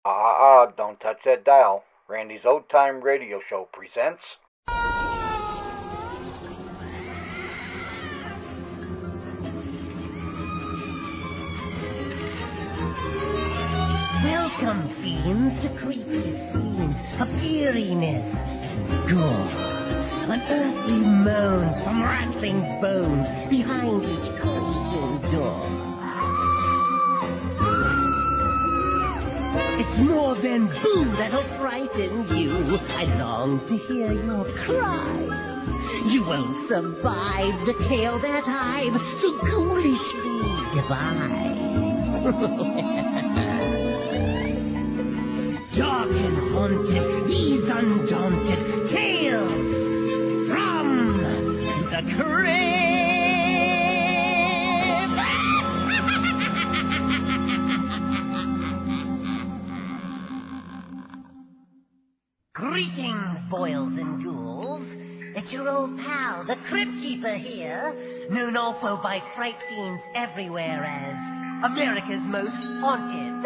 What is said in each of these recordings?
Don't touch that dial. Randy's Old Time Radio Show presents. Welcome, fiends, to creepy scenes of eeriness, gore, unearthly moans from rattling bones behind each creaking door. It's more than boo that'll frighten you. I long to hear your cries. You won't survive the tale that I've so ghoulishly devised. Dark and haunted, these undaunted tales from the Crypt. Greetings, boils and ghouls. It's your old pal, the Crypt Keeper here, known also by fright fiends everywhere as America's Most Haunted.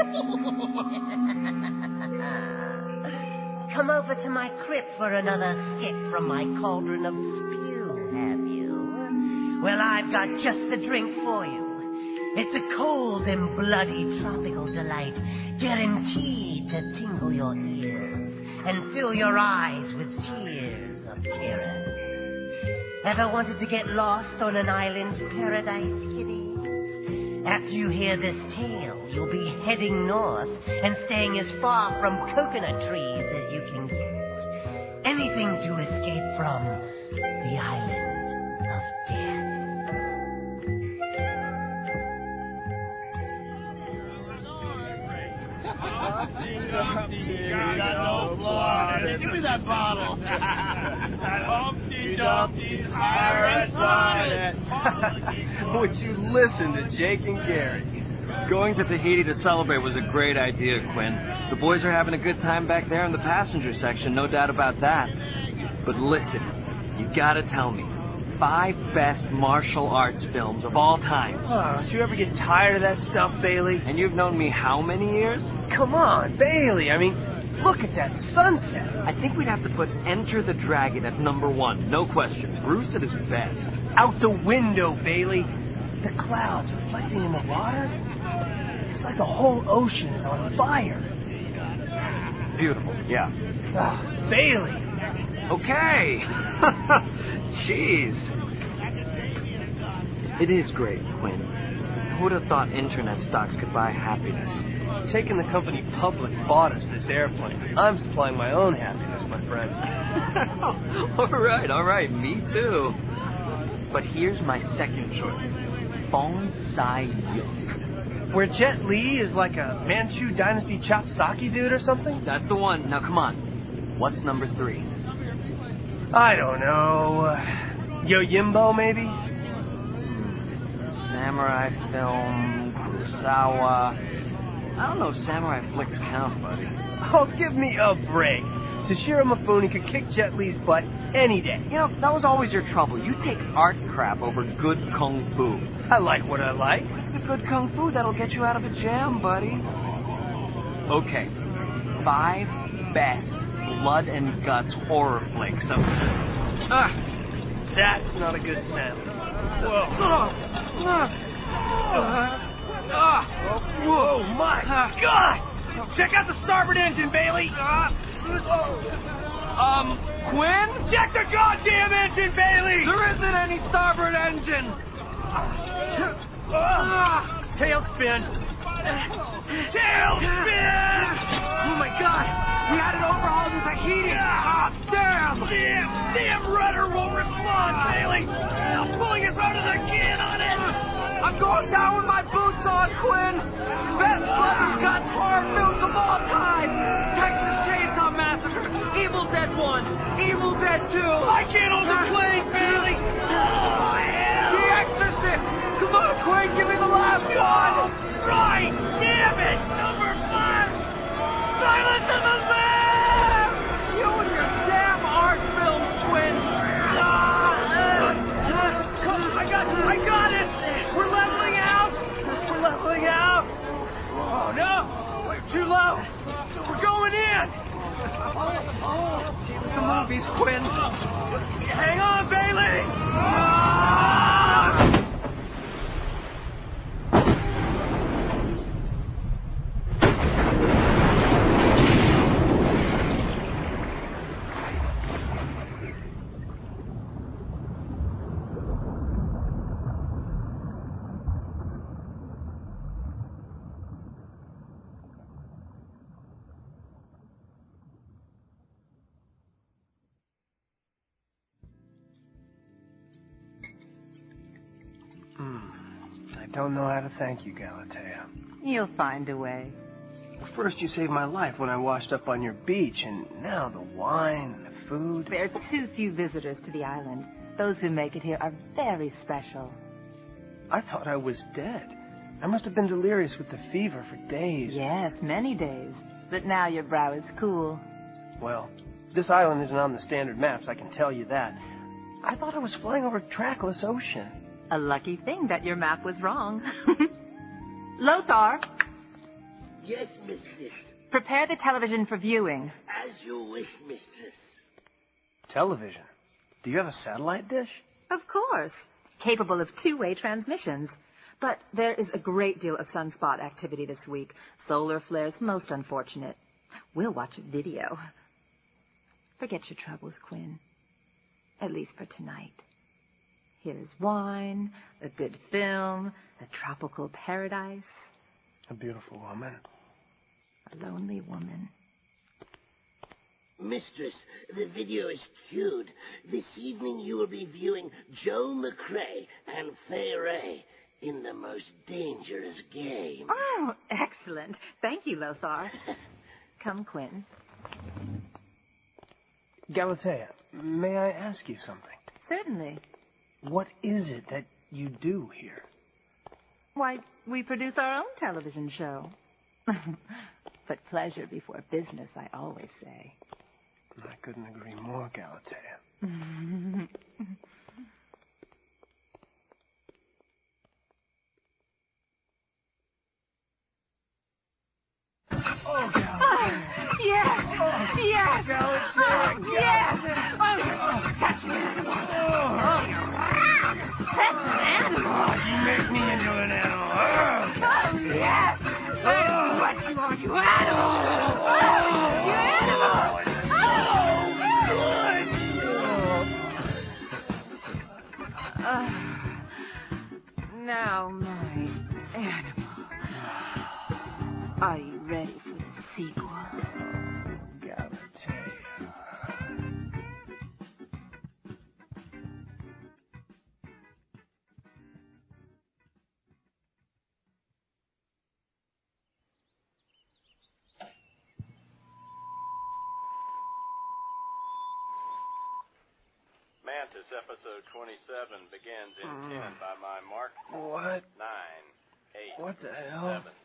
Come over to my crypt for another sip from my cauldron of spew, have you? Well, I've got just the drink for you. It's a cold and bloody tropical delight, guaranteed to tingle your ears and fill your eyes with tears of terror. Ever wanted to get lost on an island paradise, kiddies? After you hear this tale, you'll be heading north and staying as far from coconut trees as you can get. Anything to escape from the island of death. Give me that bottle. That Humpty Dumpty's Pirates Planet. Would you listen to Jake and Gary? Going to Tahiti to celebrate was a great idea, Quinn. The boys are having a good time back there in the passenger section, no doubt about that. But listen, you gotta tell me, 5 best martial arts films of all time. Oh, don't you ever get tired of that stuff, Bailey? And you've known me how many years? Come on, Bailey. I mean, look at that sunset. I think we'd have to put Enter the Dragon at number 1, no question. Bruce at his best. Out the window, Bailey. The clouds reflecting in the water. It's like the whole ocean is on fire. Beautiful, yeah. Oh, Bailey. Okay. Jeez. It is great, Quinn. Who would have thought internet stocks could buy happiness? Taking the company public bought us this airplane. I'm supplying my own happiness, my friend. All right, me too. But here's my second choice. Bonsai Yoke. Where Jet Li is like a Manchu Dynasty chopped sake dude or something? That's the one. Now, come on. What's number 3? I don't know. Yojimbo, maybe? Samurai film, Kurosawa. I don't know if samurai flicks count, buddy. Oh, give me a break. Toshiro Mifune could kick Jet Li's butt any day. You know, that was always your trouble. You take art crap over good kung fu. I like what I like. The good kung fu, that'll get you out of a jam, buddy. Okay. 5 best blood and guts horror flicks of... That's not a good sound. Whoa. Oh, my God! Check out the starboard engine, Bailey! Quinn? Check the goddamn engine, Bailey! There isn't any starboard engine! Tailspin! Tailspin! Oh my God! We had it overhauled in Tahiti! Damn! Damn rudder won't respond, Bailey! I'm pulling us out of the can on it! I'm going down with my boots on, Quinn! Best blood and guts horror films of all time! Texas Chainsaw Massacre, Evil Dead 1, Evil Dead 2... I can't hold the plane, Bailey! Oh, hell! The Exorcist! Come on, Quinn, give me the last one! Right! Damn it! Number 5! Silence of the Lambs! You and your damn art films, Quinn! I got it! We're leveling out! Oh, no! We're too low! going in! See you at the movies, Quinn. Hang on, Bailey! I don't know how to thank you, Galatea. You'll find a way. First, you saved my life when I washed up on your beach, and now the wine and the food. There are too few visitors to the island. Those who make it here are very special. I thought I was dead. I must have been delirious with the fever for days. Yes, many days. But now your brow is cool. Well, this island isn't on the standard maps, I can tell you that. I thought I was flying over a trackless ocean. A lucky thing that your map was wrong. Lothar, Yes, mistress. prepare the television for viewing. As you wish, mistress. Television? Do you have a satellite dish? Of course. Capable of two-way transmissions. But there is a great deal of sunspot activity this week. Solar flares, most unfortunate. We'll watch a video. Forget your troubles, Quinn. At least for tonight. Here is wine, a good film, a tropical paradise. A beautiful woman. A lonely woman. Mistress, the video is cued. This evening you will be viewing Joe McCrae and Fay Ray in the most dangerous game. Oh, excellent. Thank you, Lothar. Come, Quinn. Galatea, may I ask you something? Certainly. What is it that you do here? Why, we produce our own television show. But pleasure before business, I always say. I couldn't agree more, Galatea. Oh, Galatea. Yes! Yes! Galatea, Yes! Galatea. Oh, you're such an animal! Oh, you're such an animal! You make me into an animal. Oh, yes! That's what you are, you animal! Oh, you animal! Now, my animal, are you ready for the sequel? Galatea. Mantis episode 27 begins in 10 by my mark. What? 9, 8, What the hell? 7, 6,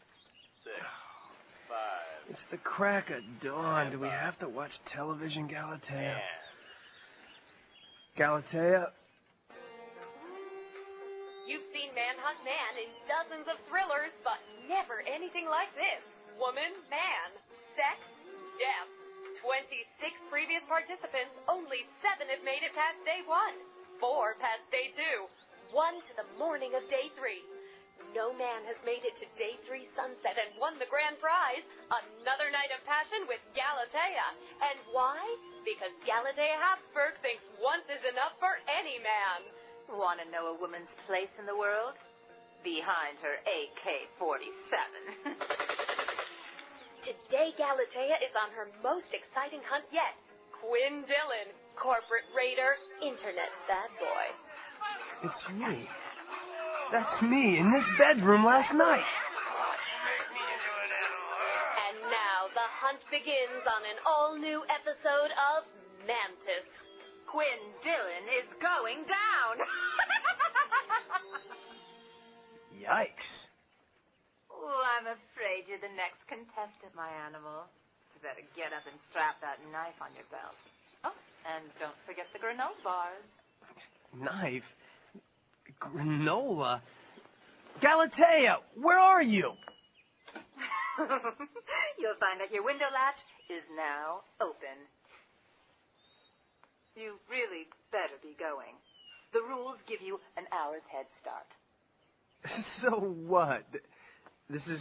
5, It's the crack of dawn. Do we have to watch television, Galatea? and... Galatea? You've seen Manhunt Man in dozens of thrillers, but never anything like this. Woman, man, sex, death. 26 previous participants, only 7 have made it past day 1. 4 past day 2. 1 to the morning of day 3. No man has made it to day 3 sunset and won the grand prize. Another night of passion with Galatea. And why? Because Galatea Habsburg thinks once is enough for any man. Want to know a woman's place in the world? Behind her AK-47. Today, Galatea is on her most exciting hunt yet. Quinn Dillon, corporate raider, internet bad boy. It's me. That's me in this bedroom last night. And now the hunt begins on an all-new episode of Mantis. Quinn Dillon is going down. Yikes. Oh, I'm afraid you're the next contestant, my animal. You better get up and strap that knife on your belt. Oh, and don't forget the granola bars. Knife? Granola? Galatea, where are you? You'll find that your window latch is now open. You really better be going. The rules give you an hour's head start. So what? This is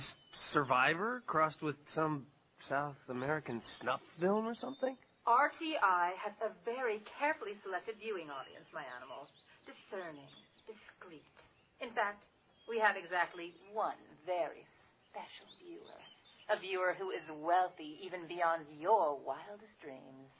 Survivor crossed with some South American snuff film or something? RTI has a very carefully selected viewing audience, my animal. Discerning, discreet. In fact, we have exactly one very special viewer. A viewer who is wealthy even beyond your wildest dreams.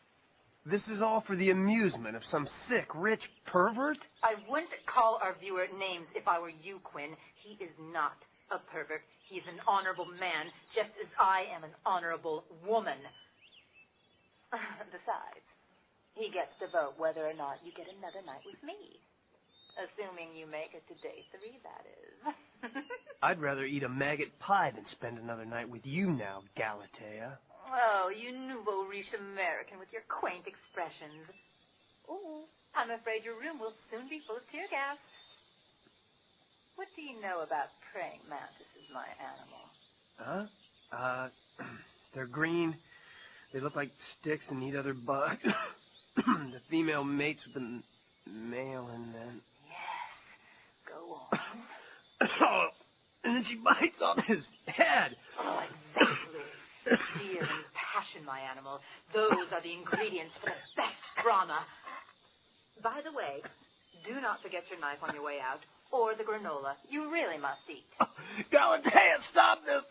This is all for the amusement of some sick, rich pervert? I wouldn't call our viewer names if I were you, Quinn. He is not a pervert. He is an honorable man, just as I am an honorable woman. Besides, he gets to vote whether or not you get another night with me. Assuming you make it to day 3, that is. I'd rather eat a maggot pie than spend another night with you now, Galatea. Oh, you nouveau riche American with your quaint expressions. Oh, I'm afraid your room will soon be full of tear gas. What do you know about praying mantises, my animal? Huh? They're green. They look like sticks and eat other bugs. The female mates with the male and then... Yes. Go on. Oh, and then she bites off his head. Oh, exactly. Fear and passion, my animal. Those are the ingredients for the best drama. By the way, do not forget your knife on your way out, or the granola. You really must eat. Oh, Galatea, stop this!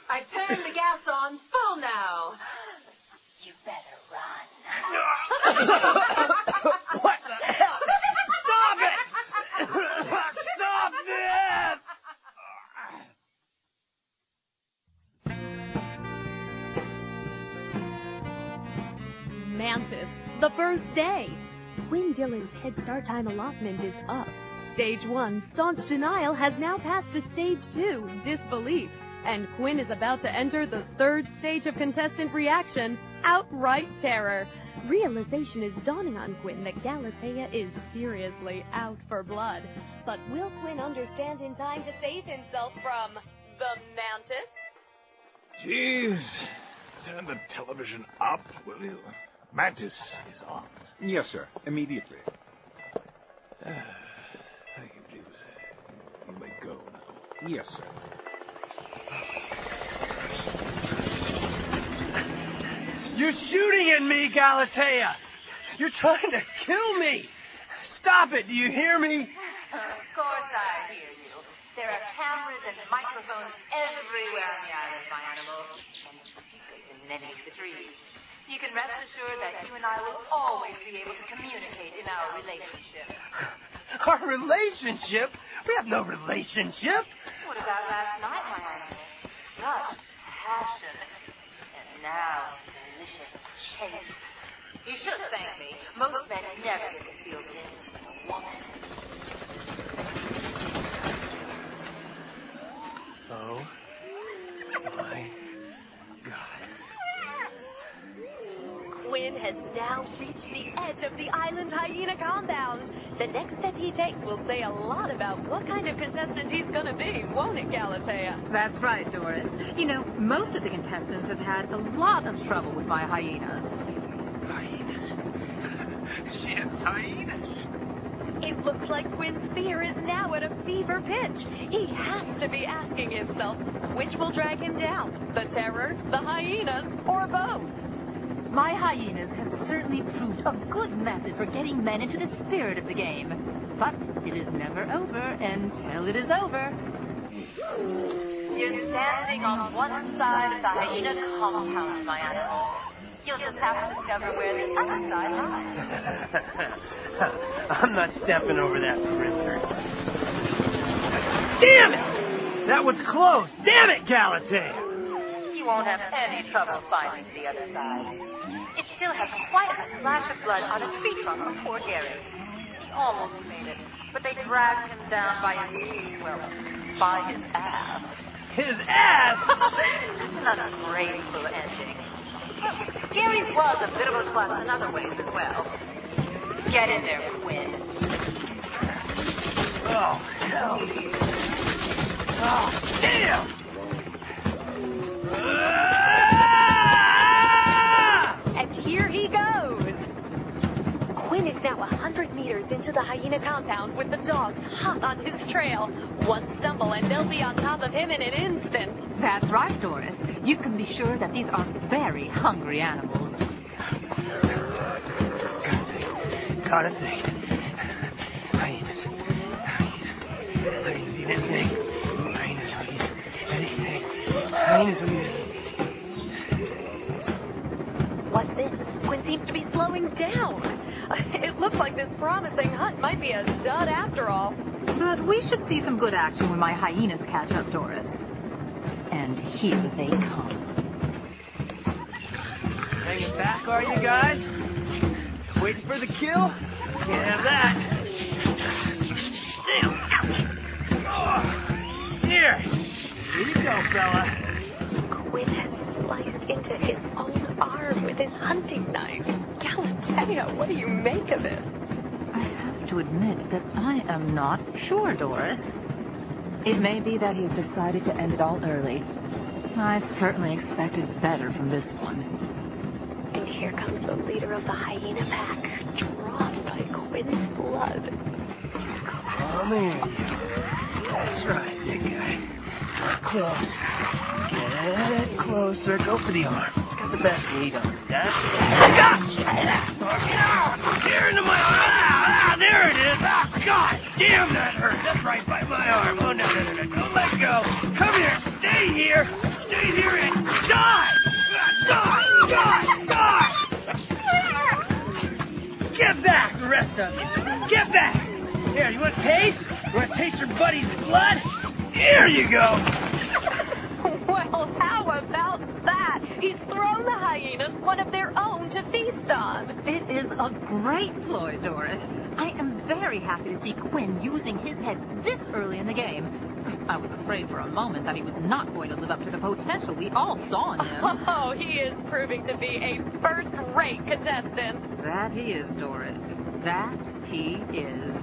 I turned the gas on full now. You better run. What the hell? Stop it! Stop this! Mantis, the first day. Quinn Dillon's Head Start time allotment is up. Stage 1, staunch denial, has now passed to Stage 2, disbelief. And Quinn is about to enter the third stage of contestant reaction, outright terror. Realization is dawning on Quinn that Galatea is seriously out for blood. But will Quinn understand in time to save himself from The mantis? Jeez. Turn the television up, will you? Mantis is on. Yes, sir. Immediately. Thank you, Jeeves. You may go now. Yes, sir. You're shooting at me, Galatea! You're trying to kill me! Stop it, do you hear me? Of course I hear you. There are cameras and microphones everywhere on the island, my animal. And secrets in many of the trees. You can rest assured that you and I will always be able to communicate in our relationship. Our relationship? We have no relationship. What about last night, my animal? Such passion. And now, delicious chase. You should thank me. Most men never get to feel this in a woman. Oh, my God. Quinn has now reached the edge of the island hyena compound. The next step he takes will say a lot about what kind of contestant he's going to be, won't it, Galatea? That's right, Doris. You know, most of the contestants have had a lot of trouble with my hyenas. Hyenas? She has hyenas. It looks like Quinn's fear is now at a fever pitch. He has to be asking himself, which will drag him down? The terror, the hyenas, or both? My hyenas have certainly proved a good method for getting men into the spirit of the game. But it is never over until it is over. You're standing on one side of the hyena compound, my animal. You'll just have to discover where the other side lies. I'm not stepping over that perimeter. Damn it! That was close. Damn it, Galatea! You won't have any trouble finding the other side. It still has quite a splash of blood on a tree trunk of poor Gary. He almost made it, but they dragged him down by his, well, by his ass. His ass? Such an ungrateful ending. Gary was a bit of a klutz in other ways as well. Get in there, Quinn. Oh, hell. Oh, damn! hyena compound with the dogs hot on his trail. One stumble and they'll be on top of him in an instant. That's right, Doris. You can be sure that these are very hungry animals. Gotta think. Hyenas eat anything. Hyenas will eat anything. Hyenas will eat anything. What's this? Quinn seems to be slowing down. It looks like this promising hunt might be a dud after all. But we should see some good action when my hyenas catch up, Doris. And here they come. Hanging back, are you guys? Waiting for the kill? Can't have that. Damn. Oh. Here you go, fella. Quinn has sliced into his own arm with his hunting knife. Galatea, what do you make of it? I have to admit that I am not sure, Doris. It may be that he's decided to end it all early. I certainly expected better from this one. And here comes the leader of the hyena pack, drawn by Quinn's blood. Come in. That's right, big guy. Close. Get closer. Go for the arm. It's got the best meat on it. That's it. Here into my arm. There it is. Oh, God damn, that hurt. That's right by my arm. Oh, no. Don't let go. Come here. Stay here. Stay here and die. Die. Get back, the rest of you. Get back. Here, you want to taste? You want to taste your buddy's blood? Here you go. Well, how about that? He's thrown the hyenas one of their own to feast on. It is a great ploy, Doris. I am very happy to see Quinn using his head this early in the game. I was afraid for a moment that he was not going to live up to the potential we all saw in him. Oh, he is proving to be a first-rate contestant. That he is, Doris. That he is.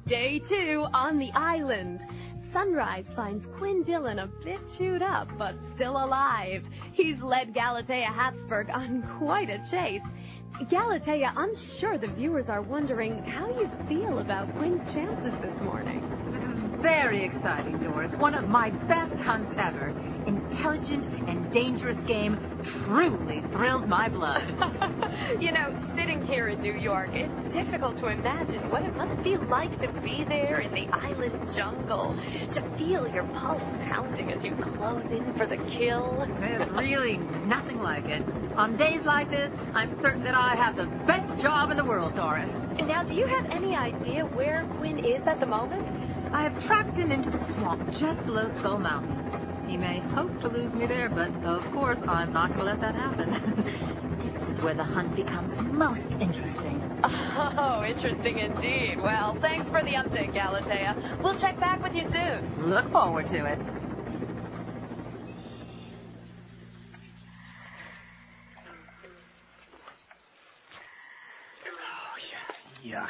Day 2 on the island. Sunrise finds Quinn Dillon a bit chewed up, but still alive. He's led Galatea Habsburg on quite a chase. Galatea, I'm sure the viewers are wondering how you feel about Quinn's chances this morning. Very exciting, Doris. One of my best hunts ever. Intelligent and dangerous game truly thrills my blood. You know, sitting here in New York, it's difficult to imagine what it must be like to be there in the island jungle, to feel your pulse pounding as you close in for the kill. There's really nothing like it. On days like this, I'm certain that I have the best job in the world, Doris. And now, do you have any idea where Quinn is at the moment? I have tracked him into the swamp just below Skull Mountain. He may hope to lose me there, but of course I'm not going to let that happen. This is where the hunt becomes most interesting. Oh, interesting indeed. Well, thanks for the update, Galatea. We'll check back with you soon. Look forward to it. Yuck.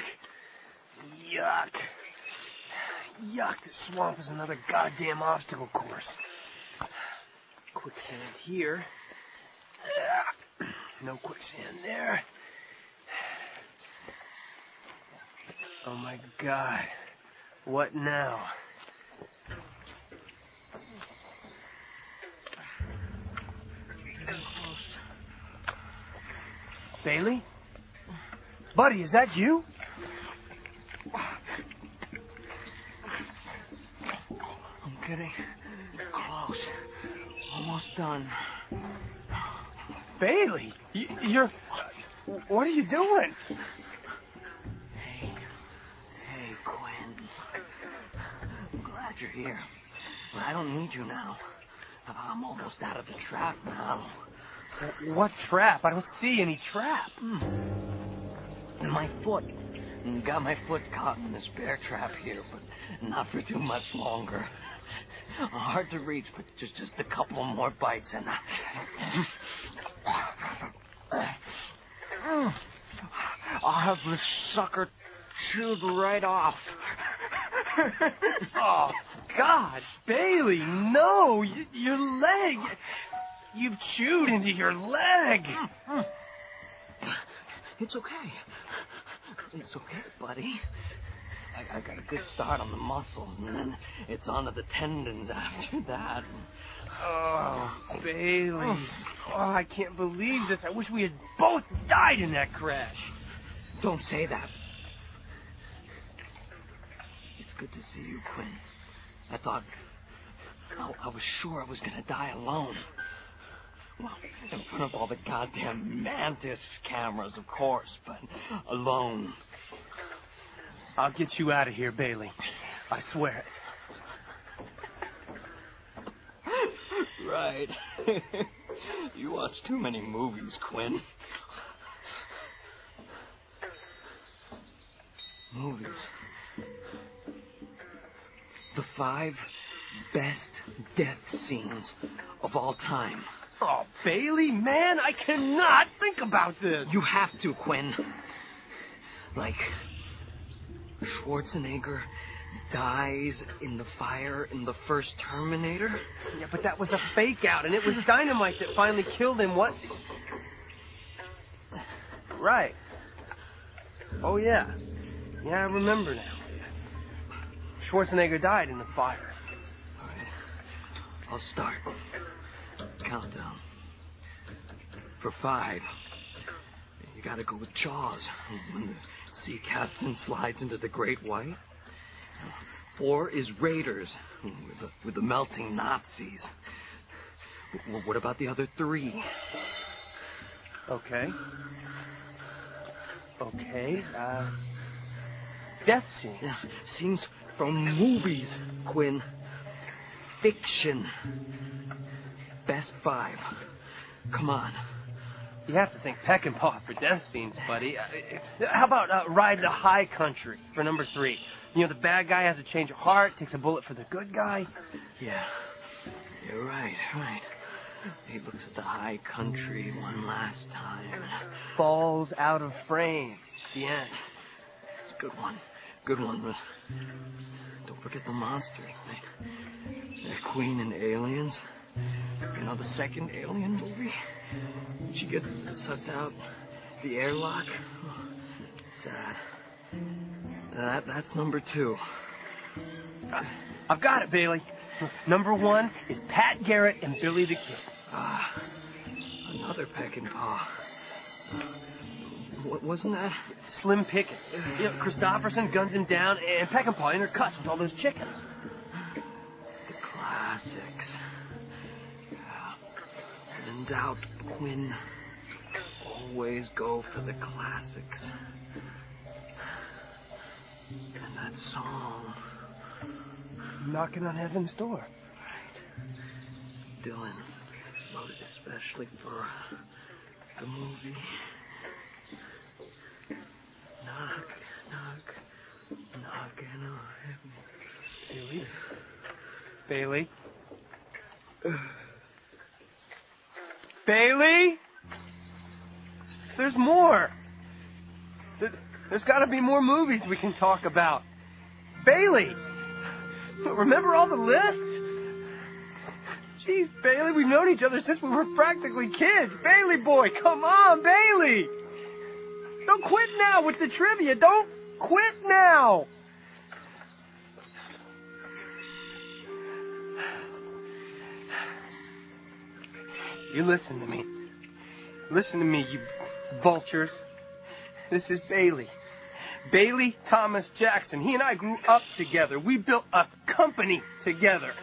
The swamp is another goddamn obstacle course. Quicksand here. No quicksand there. Oh my God. What now? Bailey? Buddy, is that you? I'm getting close. Almost done. Bailey, you're... What are you doing? Hey, Quinn. I'm glad you're here. But I don't need you now. I'm almost out of the trap now. What trap? I don't see any trap. My foot. Got my foot caught in this bear trap here, but not for too much longer. Hard to reach, but just a couple more bites and I'll have this sucker chewed right off. Oh, God, Bailey, no! Your leg! You've chewed into your leg! It's okay. It's okay, buddy. I got a good start on the muscles, and then it's on to the tendons after that. Oh, Bailey. Oh, I can't believe this. I wish we had both died in that crash. Don't say that. It's good to see you, Quinn. I thought... I was sure I was going to die alone. Well, in front of all the goddamn Mantis cameras, of course, but alone. I'll get you out of here, Bailey. I swear it. Right. You watch too many movies, Quinn. Movies. The 5 best death scenes of all time. Oh, Bailey, man, I cannot think about this. You have to, Quinn. Like, Schwarzenegger dies in the fire in the first Terminator? Yeah, but that was a fake out, and it was dynamite that finally killed him. What? Right. Oh, yeah. Yeah, I remember now. Schwarzenegger died in the fire. All right. I'll start. Countdown. For 5, you gotta go with Jaws, when the sea captain slides into the Great White. 4 is Raiders, with the melting Nazis. What about the other 3? Okay. Death scene. Yeah, scenes from movies, Quinn. Fiction. Best 5. Come on. You have to think Peck and Paw for death scenes, buddy. How about Ride the High Country for number 3? You know, the bad guy has a change of heart, takes a bullet for the good guy. Yeah. You're right. He looks at the high country one last time. Falls out of frame. The end. Good one. But don't forget the monsters. They're Queen and aliens. You know the second Alien movie? She gets sucked out the airlock. Oh, sad. That's number 2. I've got it, Bailey. Number 1 is Pat Garrett and Billy the Kid. Another Peck and Paw. What wasn't that? Slim Pickens. You know, Christopherson guns him down, and Peck and Paw intercuts with all those chickens. The classics. When in doubt, Quinn, always go for the classics. And that song. Knocking on Heaven's Door. Right. Dylan wrote it especially for the movie. Knocking on heaven. Bailey? Bailey? There's more. There's got to be more movies we can talk about. Bailey! Remember all the lists? Jeez, Bailey, we've known each other since we were practically kids. Bailey boy, come on, Bailey! Don't quit now with the trivia. Don't quit now! You listen to me. Listen to me, you vultures. This is Bailey. Bailey Thomas Jackson. He and I grew up together. We built a company together.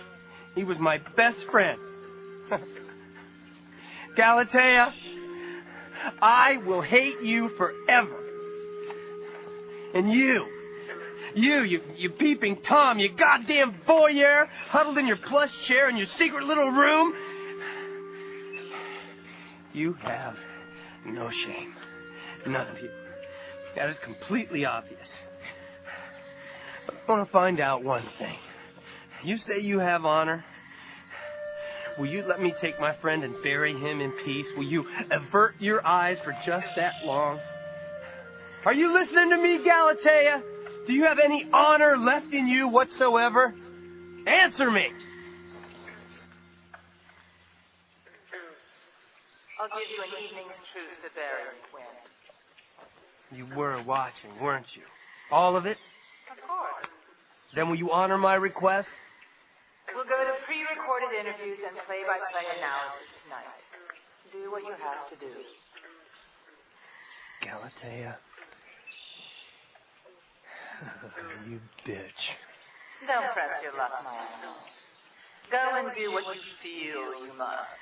He was my best friend. Galatea, I will hate you forever. And you peeping Tom, you goddamn voyeur, huddled in your plush chair in your secret little room. You have no shame. None of you. That is completely obvious. But I want to find out one thing. You say you have honor. Will you let me take my friend and bury him in peace? Will you avert your eyes for just that long? Are you listening to me, Galatea? Do you have any honor left in you whatsoever? Answer me! I'll give you an evening's truce to bury, Quinn. You were watching, weren't you? All of it? Of course. Then will you honor my request? We'll go to pre-recorded interviews and play-by-play analysis tonight. Do what you have to do. Galatea. You bitch. Don't press your luck, my animal. Go and do what you feel you must.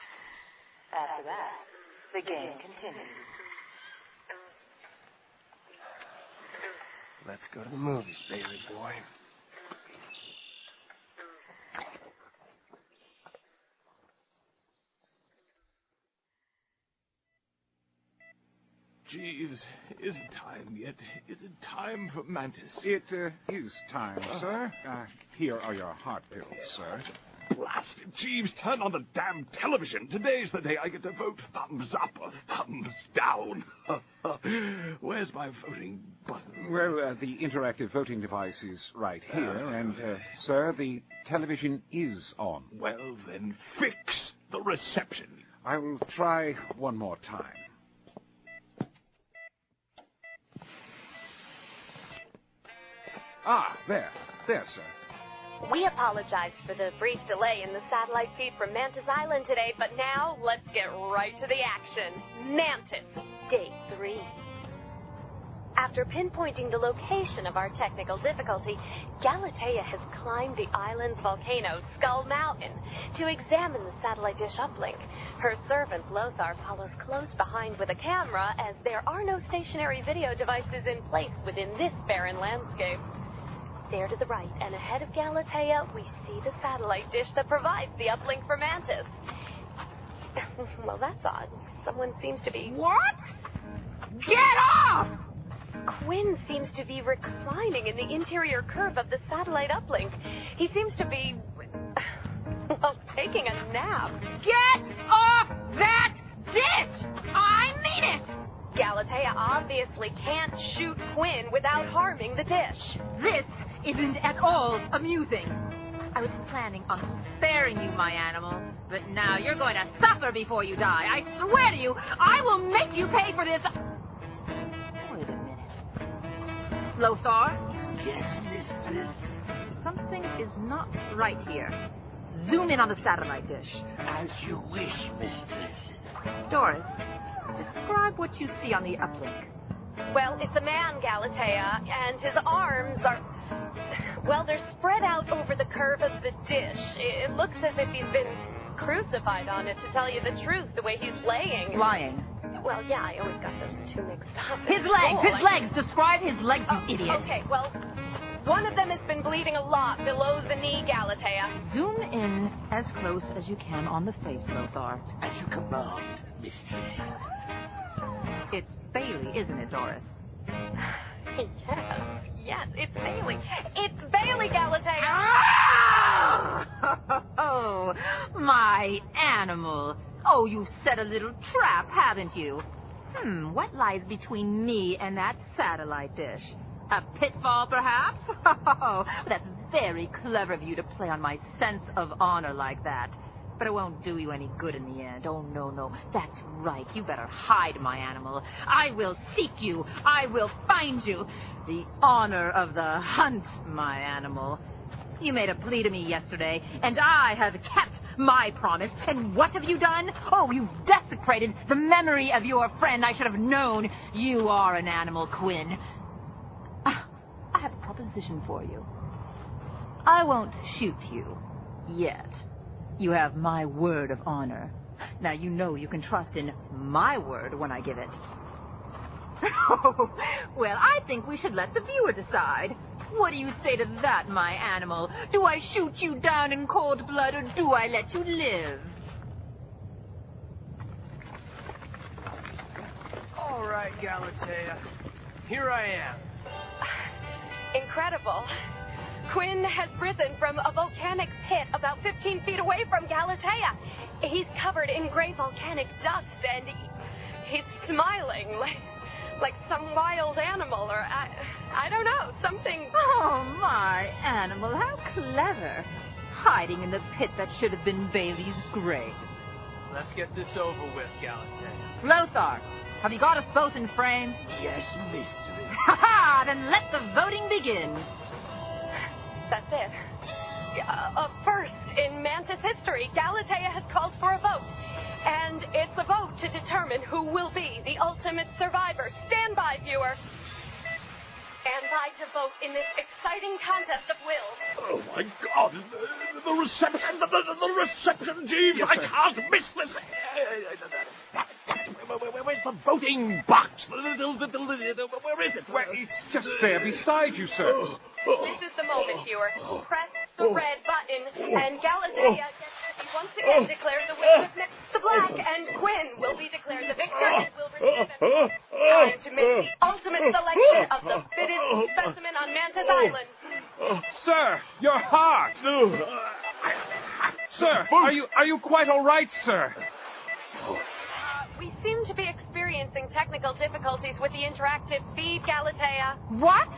After that, the game continues. Let's go to the movies, baby boy. Jeeves, isn't time yet? Is it time for Mantis? It is time, sir. Here are your heart pills, sir. Blast it, Jeeves, turn on the damn television. Today's the day I get to vote thumbs up or thumbs down. Where's my voting button? Well, the interactive voting device is right here, and, sir, the television is on. Well, then fix the reception. I will try one more time. Ah, there, sir. We apologize for the brief delay in the satellite feed from Mantis Island today, but now let's get right to the action. Mantis, Day 3. After pinpointing the location of our technical difficulty, Galatea has climbed the island's volcano, Skull Mountain, to examine the satellite dish uplink. Her servant, Lothar, follows close behind with a camera, as there are no stationary video devices in place within this barren landscape. There to the right and ahead of Galatea, we see the satellite dish that provides the uplink for Mantis. Well, that's odd. Someone seems to be... What? Get off! Quinn seems to be reclining in the interior curve of the satellite uplink. He seems to be... well, taking a nap. Get off that dish! I mean it! Galatea obviously can't shoot Quinn without harming the dish. This isn't at all amusing. I was planning on sparing you, my animal, but now you're going to suffer before you die. I swear to you, I will make you pay for this. Wait a minute. Lothar? Yes, mistress. Something is not right here. Zoom in on the satellite dish. As you wish, mistress. Doris, describe what you see on the uplink. Well, it's a man, Galatea, and his arms are... well, they're spread out over the curve of the dish. It looks as if he's been crucified on it, to tell you the truth, the way he's laying. Lying. Well, yeah, I always got those two mixed up. His legs! Describe his legs, you idiot. Okay, well, one of them has been bleeding a lot below the knee, Galatea. Zoom in as close as you can on the face, Lothar. As you command, mistress. It's Bailey, isn't it, Doris? Yes, it's Bailey. It's Bailey, Galatea. Oh, my animal. Oh, you set a little trap, haven't you? What lies between me and that satellite dish? A pitfall, perhaps? Oh, that's very clever of you to play on my sense of honor like that. But it won't do you any good in the end. Oh, no. That's right. You better hide, my animal. I will seek you. I will find you. The honor of the hunt, my animal. You made a plea to me yesterday, and I have kept my promise. And what have you done? Oh, you've desecrated the memory of your friend. I should have known you are an animal, Quinn. I have a proposition for you. I won't shoot you yet. You have my word of honor. Now you know you can trust in my word when I give it. Well, I think we should let the viewer decide. What do you say to that, my animal? Do I shoot you down in cold blood, or do I let you live? All right, Galatea. Here I am. Incredible. Quinn has risen from a volcanic pit about 15 feet away from Galatea. He's covered in gray volcanic dust, and he's smiling Like some wild animal, or I don't know, something... Oh, my animal, how clever. Hiding in the pit that should have been Bailey's grave. Let's get this over with, Gallatin. Lothar, have you got us both in frame? Yes, mistress. Ha-ha! Then let the voting begin. That's it. First, in Mantis history, Galatea has called for a vote. And it's a vote to determine who will be the ultimate survivor. Stand by, viewer. Stand by to vote in this exciting contest of wills. Oh, my God. The reception, the reception, Jeeves. Yes, I sir. can't miss this. Where's the voting box? Where is it? Well, it's just there beside you, sir. This is the moment, viewer. Press the red button, and Galatea gets to be once again declared the winner of the Black, and Quinn will be declared the victor and will receive time to make the ultimate selection of the fittest specimen on Mantis Island. Sir, your heart. Sir, are you quite all right, sir? We seem to be experiencing technical difficulties with the interactive feed, Galatea. What?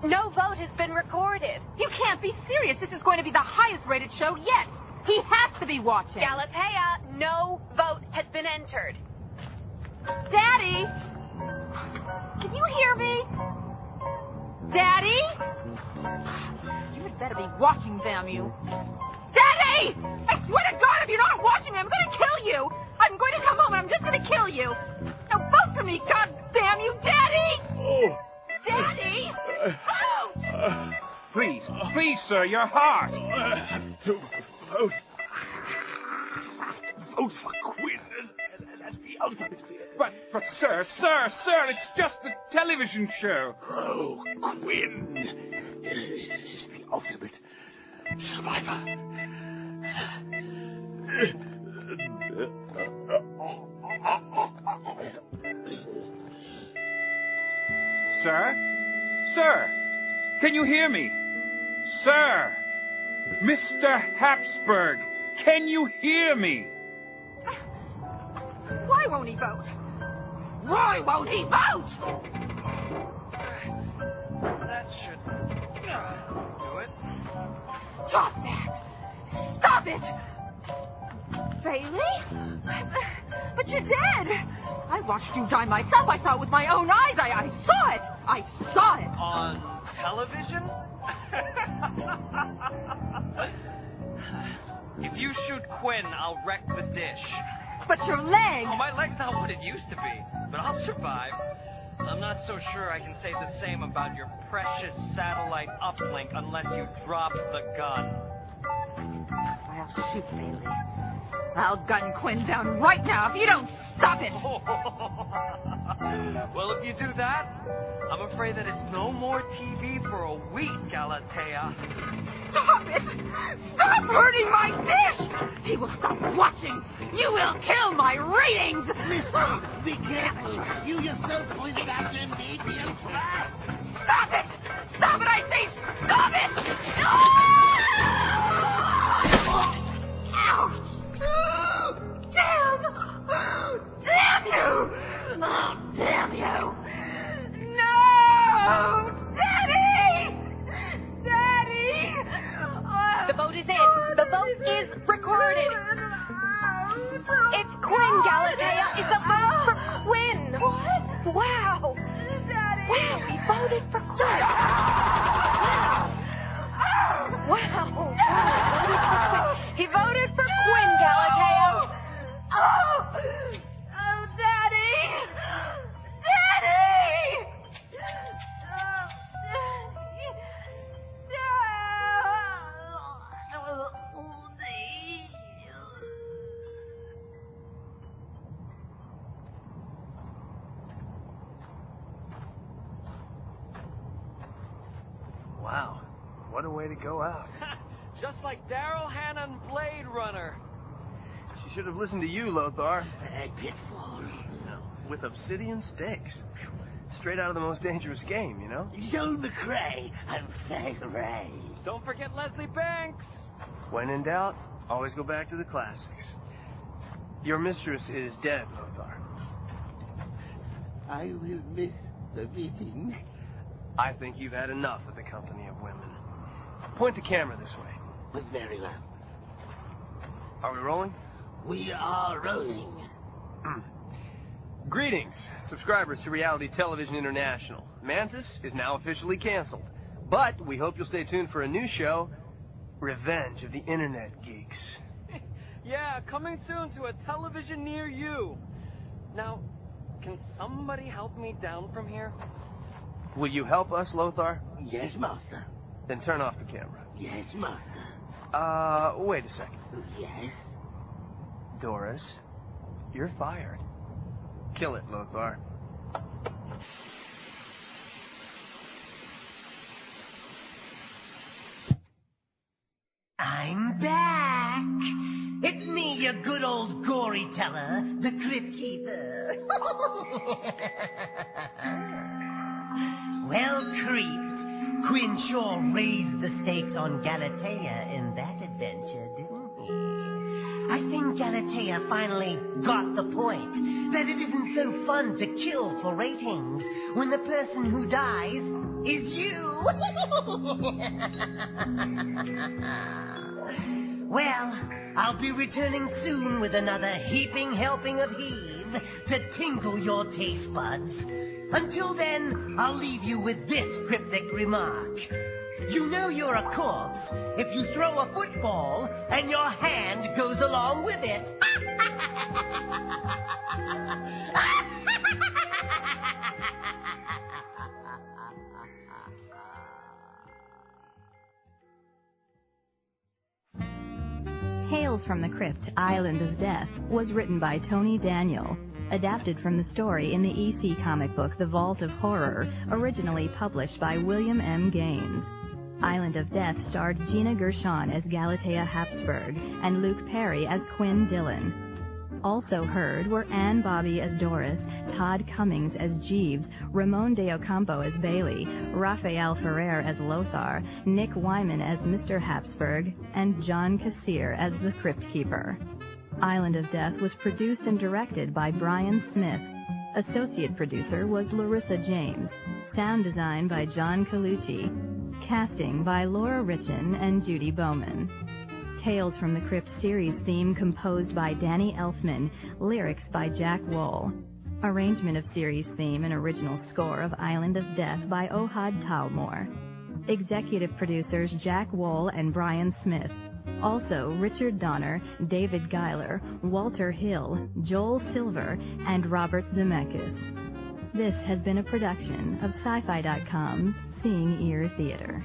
No vote has been recorded. You can't be serious. This is going to be the highest-rated show yet. He has to be watching. Galatea, no vote has been entered. Daddy! Can you hear me? Daddy? You had better be watching, damn you. Daddy! I swear to God, if you're not watching me, I'm going to kill you. I'm going to come home and I'm just going to kill you. Now vote for me, God damn you, Daddy! Oh. Daddy! Oh! Please, sir, your heart. To vote. Vote for Quinn. That's the ultimate. But, sir, it's just a television show. Oh, Quinn is the ultimate survivor. Sir, can you hear me? Sir, Mr. Habsburg, can you hear me? Why won't he vote? Why won't he vote? That should do it. Stop that! Stop it! Bailey? But you're dead! I watched you die myself. I saw it with my own eyes. I saw it! I saw it! On television? If you shoot Quinn, I'll wreck the dish. But your leg! Oh, my leg's not what it used to be, but I'll survive. I'm not so sure I can say the same about your precious satellite uplink unless you drop the gun. I'll shoot Bailey. I'll gun Quinn down right now if you don't stop it! Well, if you do that, I'm afraid that it's no more TV for a week, Galatea. Stop it! Stop hurting my dish! He will stop watching! You will kill my ratings! Be careful. You yourself pointed out them ABM flags. Stop it! Stop it, I say! Stop it! Ouch! Damn! Damn you! Oh, damn you! No! Daddy! Daddy! The vote is in. The vote is recorded. It's Quinn, Galatea. It's a vote for Quinn. What? Wow. Daddy! Wow, he voted for Quinn. Wow. He voted for Quinn, Galatea. Oh, Daddy! Daddy! Wow, what a way to go out. Just like Daryl Hannah in Blade Runner. She should have listened to you, Lothar. Pitfall. With obsidian stakes. Straight out of the most dangerous game, you know? Joel McRae and Faye Ray. Don't forget Leslie Banks. When in doubt, always go back to the classics. Your mistress is dead, Lothar. I will miss the living. I think you've had enough of the company of women. Point the camera this way. Very well. Are we rolling? We are rolling. Greetings, subscribers to Reality Television International. Mantis is now officially canceled. But we hope you'll stay tuned for a new show, Revenge of the Internet Geeks. Yeah, coming soon to a television near you. Now, can somebody help me down from here? Will you help us, Lothar? Yes, master. Then turn off the camera. Yes, master. Wait a second. Yes? Doris, you're fired. Kill it, Lothar. I'm back. It's me, your good old gory teller, the Crypt Keeper. Well, Creeps, Quinn sure raised the stakes on Galatea in that adventure, didn't he? I think Galatea finally got the point that it isn't so fun to kill for ratings when the person who dies is you. Well, I'll be returning soon with another heaping helping of heave to tinkle your taste buds. Until then, I'll leave you with this cryptic remark. You know you're a corpse if you throw a football and your hand goes along with it. Tales from the Crypt, Island of Death was written by Tony Daniel, adapted from the story in the EC comic book The Vault of Horror, originally published by William M. Gaines. Island of Death starred Gina Gershon as Galatea Habsburg and Luke Perry as Quinn Dillon. Also heard were Ann Bobby as Doris, Todd Cummings as Jeeves, Ramon de Ocampo as Bailey, Rafael Ferrer as Lothar, Nick Wyman as Mr. Habsburg, and John Kassir as the Crypt Keeper. Island of Death was produced and directed by Brian Smith. Associate producer was Larissa James. Sound design by John Colucci. Casting by Laura Richin and Judy Bowman. Tales from the Crypt series theme composed by Danny Elfman. Lyrics by Jack Wohl. Arrangement of series theme and original score of Island of Death by Ohad Talmor. Executive producers Jack Wohl and Brian Smith. Also, Richard Donner, David Geiler, Walter Hill, Joel Silver, and Robert Zemeckis. This has been a production of Sci-Fi.com's Seeing Ear Theater.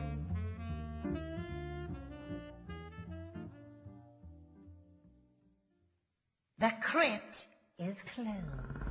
The crypt is closed.